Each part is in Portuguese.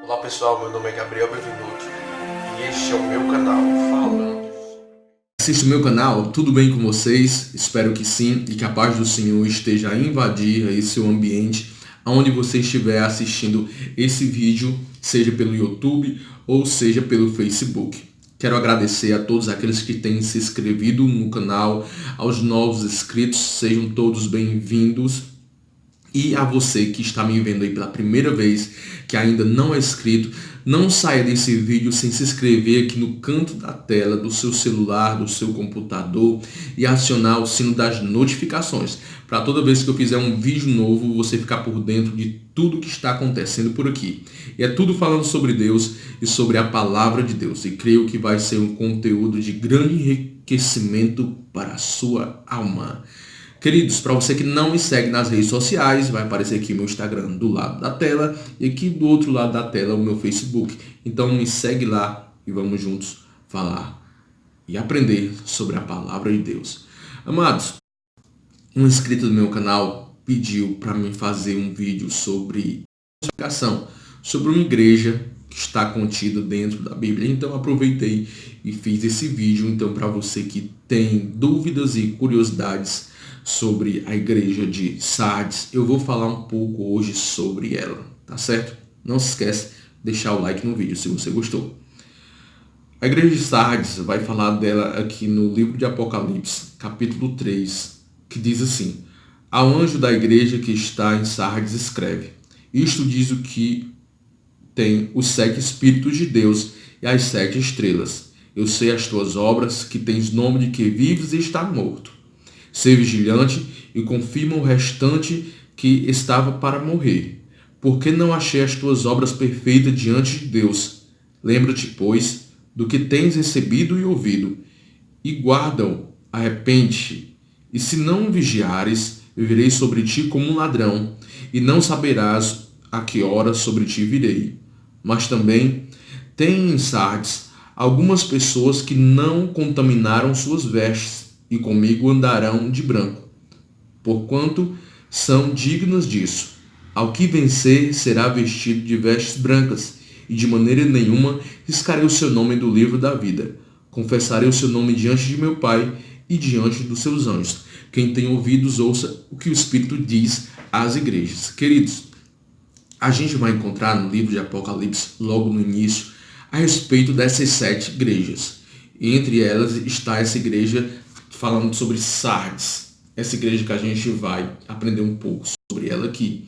Olá pessoal, meu nome é Gabriel Bevinuto e este é o meu canal falando. Assiste o meu canal, tudo bem com vocês? Espero que sim e que a paz do Senhor esteja a invadir aí seu ambiente, aonde você estiver assistindo esse vídeo, seja pelo YouTube ou seja pelo Facebook. Quero agradecer a todos aqueles que têm se inscrito no canal, aos novos inscritos, sejam todos bem-vindos. E a você que está me vendo aí pela primeira vez, que ainda não é inscrito, não saia desse vídeo sem se inscrever aqui no canto da tela do seu celular, do seu computador e acionar o sino das notificações, para toda vez que eu fizer um vídeo novo, você ficar por dentro de tudo que está acontecendo por aqui. E é tudo falando sobre Deus e sobre a palavra de Deus. E creio que vai ser um conteúdo de grande enriquecimento para a sua alma. Queridos, para você que não me segue nas redes sociais, vai aparecer aqui o meu Instagram do lado da tela e aqui do outro lado da tela o meu Facebook. Então me segue lá e vamos juntos falar e aprender sobre a palavra de Deus. Amados, um inscrito do meu canal pediu para mim fazer um vídeo sobre explicação sobre uma igreja que está contida dentro da Bíblia. Então aproveitei e fiz esse vídeo então para você que tem dúvidas e curiosidades sobre a igreja de Sardes. Eu vou falar um pouco hoje sobre ela, tá certo? Não se esquece de deixar o like no vídeo se você gostou. A igreja de Sardes vai falar dela aqui no livro de Apocalipse, capítulo 3, que diz assim: ao anjo da igreja que está em Sardes escreve: isto diz o que tem os 7 Espíritos de Deus e as 7 estrelas. Eu sei as tuas obras, que tens nome de que vives e está morto. Ser vigilante e confirma o restante que estava para morrer. Porque não achei as tuas obras perfeitas diante de Deus. Lembra-te, pois, do que tens recebido e ouvido, e guarda-o, arrepende-te. E se não vigiares, eu virei sobre ti como um ladrão, e não saberás a que hora sobre ti virei. Mas também tem em Sardes algumas pessoas que não contaminaram suas vestes, e comigo andarão de branco, porquanto são dignas disso. Ao que vencer será vestido de vestes brancas, e de maneira nenhuma riscarei o seu nome do livro da vida. Confessarei o seu nome diante de meu Pai e diante dos seus anjos. Quem tem ouvidos, ouça o que o Espírito diz às igrejas. Queridos, a gente vai encontrar no livro de Apocalipse, logo no início, a respeito dessas 7 igrejas. E entre elas está essa igreja falando sobre Sardes, essa igreja que a gente vai aprender um pouco sobre ela aqui.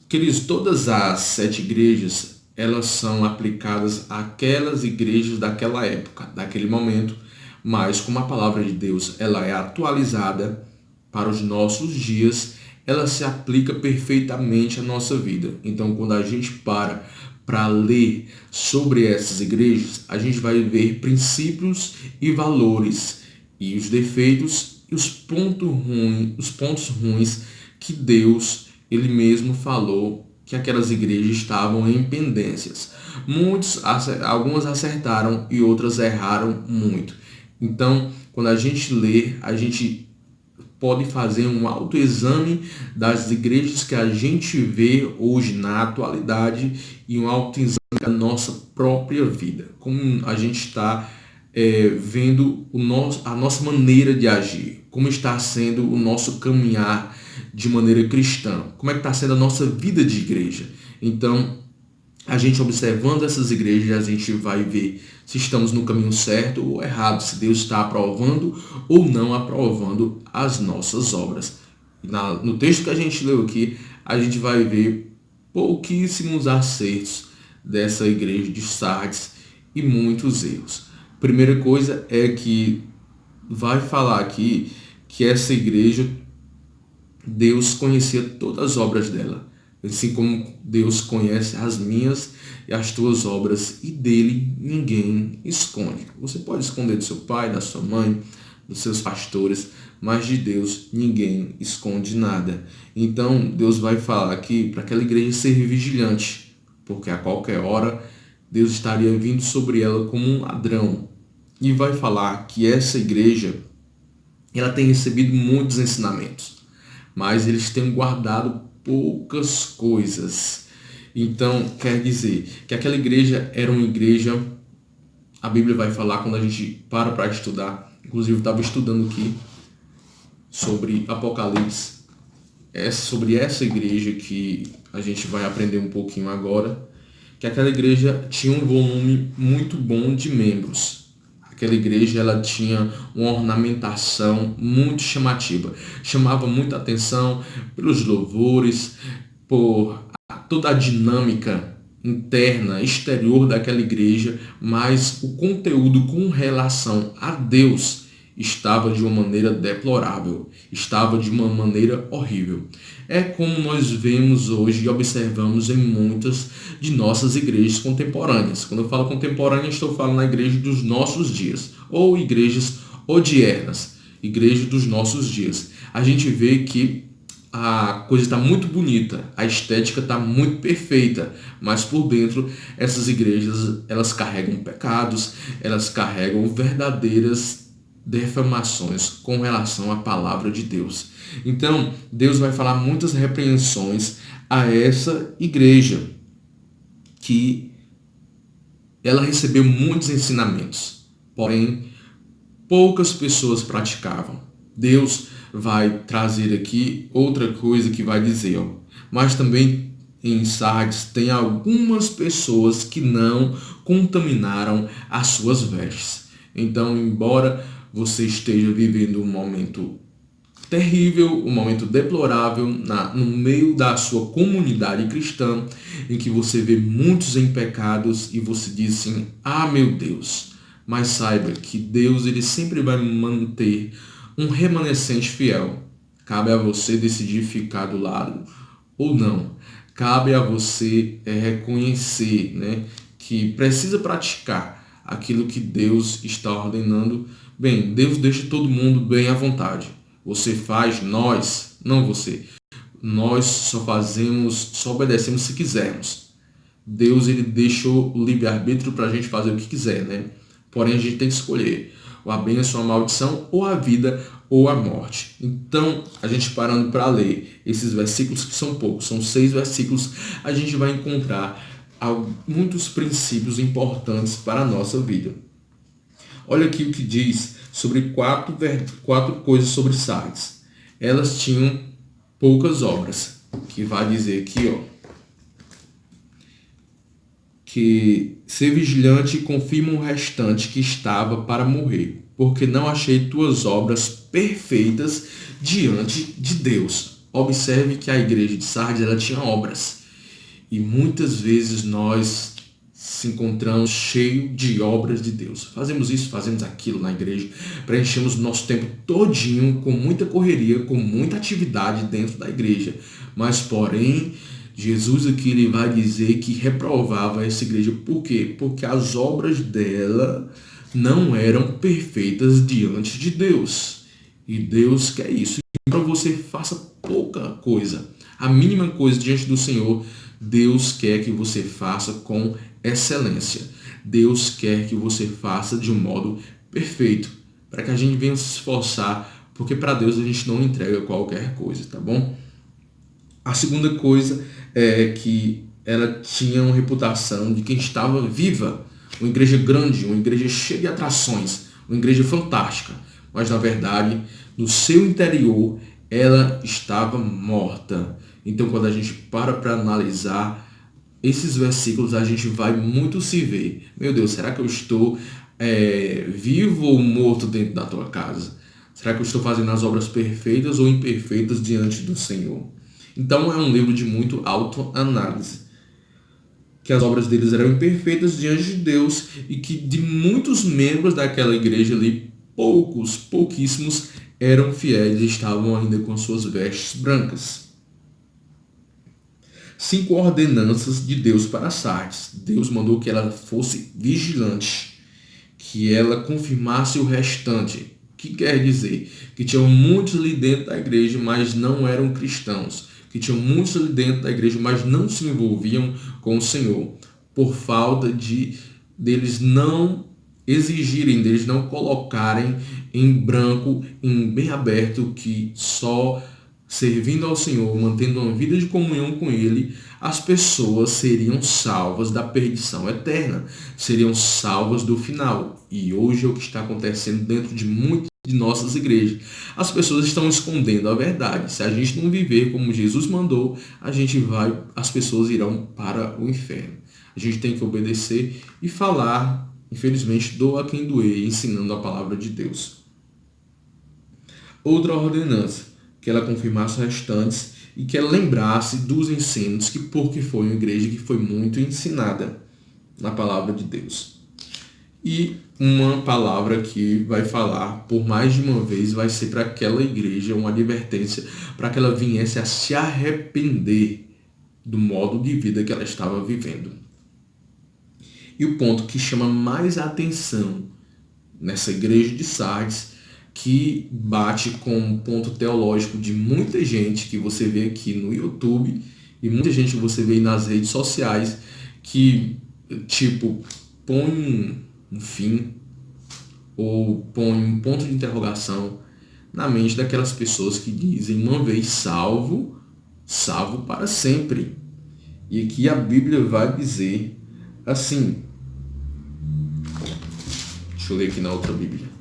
Queridos, todas as 7 igrejas, elas são aplicadas àquelas igrejas daquela época, daquele momento, mas como a palavra de Deus ela é atualizada para os nossos dias, ela se aplica perfeitamente à nossa vida. Então, quando a gente para ler sobre essas igrejas, a gente vai ver princípios e valores e os defeitos e os pontos ruins que Deus ele mesmo falou que aquelas igrejas estavam em pendências. Algumas acertaram e outras erraram muito. Então, quando a gente lê, a gente pode fazer um autoexame das igrejas que a gente vê hoje na atualidade e um autoexame da nossa própria vida. Como a gente está vendo a nossa maneira de agir, como está sendo o nosso caminhar de maneira cristã, como é que está sendo a nossa vida de igreja. Então, a gente observando essas igrejas, a gente vai ver se estamos no caminho certo ou errado, se Deus está aprovando ou não aprovando as nossas obras. No texto que a gente leu aqui, a gente vai ver pouquíssimos acertos dessa igreja de Sardes e muitos erros. Primeira coisa é que vai falar aqui que essa igreja, Deus conhecia todas as obras dela, assim como Deus conhece as minhas e as tuas obras, e dele ninguém esconde. Você pode esconder do seu pai, da sua mãe, dos seus pastores, mas de Deus ninguém esconde nada. Então Deus vai falar aqui para aquela igreja ser vigilante, porque a qualquer hora Deus estaria vindo sobre ela como um ladrão. E vai falar que essa igreja ela tem recebido muitos ensinamentos, mas eles têm guardado poucas coisas. Então, quer dizer que aquela igreja era uma igreja, a Bíblia vai falar quando a gente para estudar, inclusive eu estava estudando aqui sobre Apocalipse, é sobre essa igreja que a gente vai aprender um pouquinho agora, que aquela igreja tinha um volume muito bom de membros. Aquela igreja ela tinha uma ornamentação muito chamativa, chamava muita atenção pelos louvores, por toda a dinâmica interna, exterior daquela igreja, mas o conteúdo com relação a Deus estava de uma maneira deplorável, estava de uma maneira horrível. É como nós vemos hoje e observamos em muitas de nossas igrejas contemporâneas. Quando eu falo contemporânea, estou falando na igreja dos nossos dias, ou igrejas odiernas, igreja dos nossos dias. A gente vê que a coisa está muito bonita, a estética está muito perfeita, mas por dentro essas igrejas elas carregam pecados, elas carregam verdadeiras defamações com relação à palavra de Deus. Então, Deus vai falar muitas repreensões a essa igreja, que ela recebeu muitos ensinamentos, porém, poucas pessoas praticavam. Deus vai trazer aqui outra coisa que vai dizer, mas também em Sardes tem algumas pessoas que não contaminaram as suas vestes. Então, embora você esteja vivendo um momento terrível, um momento deplorável no meio da sua comunidade cristã, em que você vê muitos em pecados e você diz assim, meu Deus, mas saiba que Deus ele sempre vai manter um remanescente fiel. Cabe a você decidir ficar do lado ou não. Cabe a você reconhecer, que precisa praticar aquilo que Deus está ordenando. Bem, Deus deixa todo mundo bem à vontade. Você faz, nós, não você. Nós só obedecemos se quisermos. Deus ele deixou o livre-arbítrio para a gente fazer o que quiser, Porém, a gente tem que escolher a bênção, a maldição, ou a vida, ou a morte. Então, a gente parando para ler esses versículos, que são poucos, são 6 versículos, a gente vai encontrar muitos princípios importantes para a nossa vida. Olha aqui o que diz sobre quatro coisas sobre Sardes. Elas tinham poucas obras, que vai dizer aqui, que ser vigilante confirma o restante que estava para morrer, porque não achei tuas obras perfeitas diante de Deus. Observe que a igreja de Sardes ela tinha obras, e muitas vezes nós se encontramos cheio de obras de Deus. Fazemos isso, fazemos aquilo na igreja, preenchemos nosso tempo todinho com muita correria, com muita atividade dentro da igreja. Mas, porém, Jesus aqui ele vai dizer que reprovava essa igreja. Por quê? Porque as obras dela não eram perfeitas diante de Deus. E Deus quer isso. Para você faça pouca coisa, a mínima coisa diante do Senhor, Deus quer que você faça com excelência. Deus quer que você faça de um modo perfeito, para que a gente venha se esforçar, porque para Deus a gente não entrega qualquer coisa, tá bom? A segunda coisa é que ela tinha uma reputação de quem estava viva, uma igreja grande, uma igreja cheia de atrações, uma igreja fantástica, mas na verdade, no seu interior, ela estava morta. Então, quando a gente para analisar esses versículos, a gente vai muito se ver. Meu Deus, será que eu estou vivo ou morto dentro da tua casa? Será que eu estou fazendo as obras perfeitas ou imperfeitas diante do Senhor? Então, é um livro de muito autoanálise. Que as obras deles eram imperfeitas diante de Deus e que de muitos membros daquela igreja ali, pouquíssimos, eram fiéis e estavam ainda com suas vestes brancas. 5 ordenanças de Deus para Sardes. Deus mandou que ela fosse vigilante, que ela confirmasse o restante. O que quer dizer? Que tinham muitos ali dentro da igreja, mas não eram cristãos. Que tinham muitos ali dentro da igreja, mas não se envolviam com o Senhor. Por falta deles não exigirem, deles não colocarem em branco, em bem aberto, que só servindo ao Senhor, mantendo uma vida de comunhão com Ele, as pessoas seriam salvas da perdição eterna, seriam salvas do final. E hoje é o que está acontecendo dentro de muitas de nossas igrejas. As pessoas estão escondendo a verdade. Se a gente não viver como Jesus mandou, as pessoas irão para o inferno. A gente tem que obedecer e falar, infelizmente, doa quem doer, ensinando a palavra de Deus. Outra ordenança, que ela confirmasse os restantes e que ela lembrasse dos ensinos, porque foi uma igreja que foi muito ensinada na palavra de Deus. E uma palavra que vai falar por mais de uma vez vai ser para aquela igreja uma advertência para que ela viesse a se arrepender do modo de vida que ela estava vivendo. E o ponto que chama mais atenção nessa igreja de Sardes, que bate com um ponto teológico de muita gente que você vê aqui no YouTube e muita gente que você vê aí nas redes sociais, que põe um fim ou põe um ponto de interrogação na mente daquelas pessoas que dizem uma vez salvo, salvo para sempre. E aqui a Bíblia vai dizer assim, deixa eu ler aqui na outra Bíblia,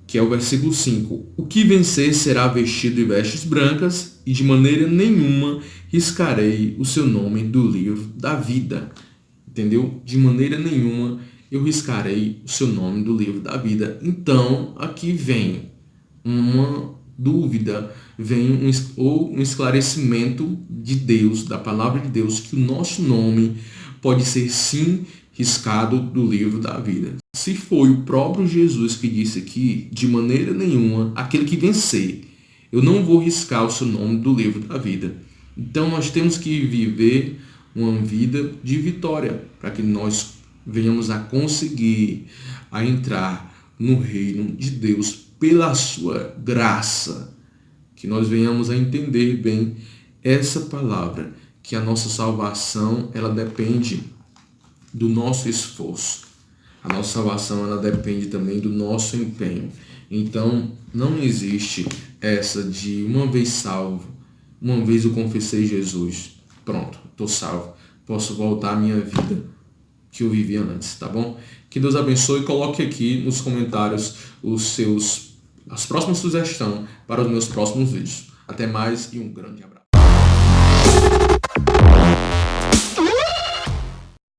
que é o versículo 5. O que vencer será vestido de vestes brancas, e de maneira nenhuma riscarei o seu nome do livro da vida. Entendeu? De maneira nenhuma eu riscarei o seu nome do livro da vida. Então, aqui vem uma dúvida, vem um esclarecimento de Deus, da palavra de Deus, que o nosso nome pode ser sim riscado do livro da vida. Se foi o próprio Jesus que disse aqui, de maneira nenhuma, aquele que vencer, eu não vou riscar o seu nome do livro da vida. Então nós temos que viver uma vida de vitória, para que nós venhamos a conseguir a entrar no reino de Deus pela sua graça, que nós venhamos a entender bem essa palavra, que a nossa salvação ela depende do nosso esforço. A nossa salvação ela depende também do nosso empenho. Então, não existe essa de uma vez salvo, uma vez eu confessei Jesus, pronto, estou salvo, posso voltar à minha vida que eu vivia antes, tá bom? Que Deus abençoe e coloque aqui nos comentários as próximas sugestões para os meus próximos vídeos. Até mais e um grande abraço.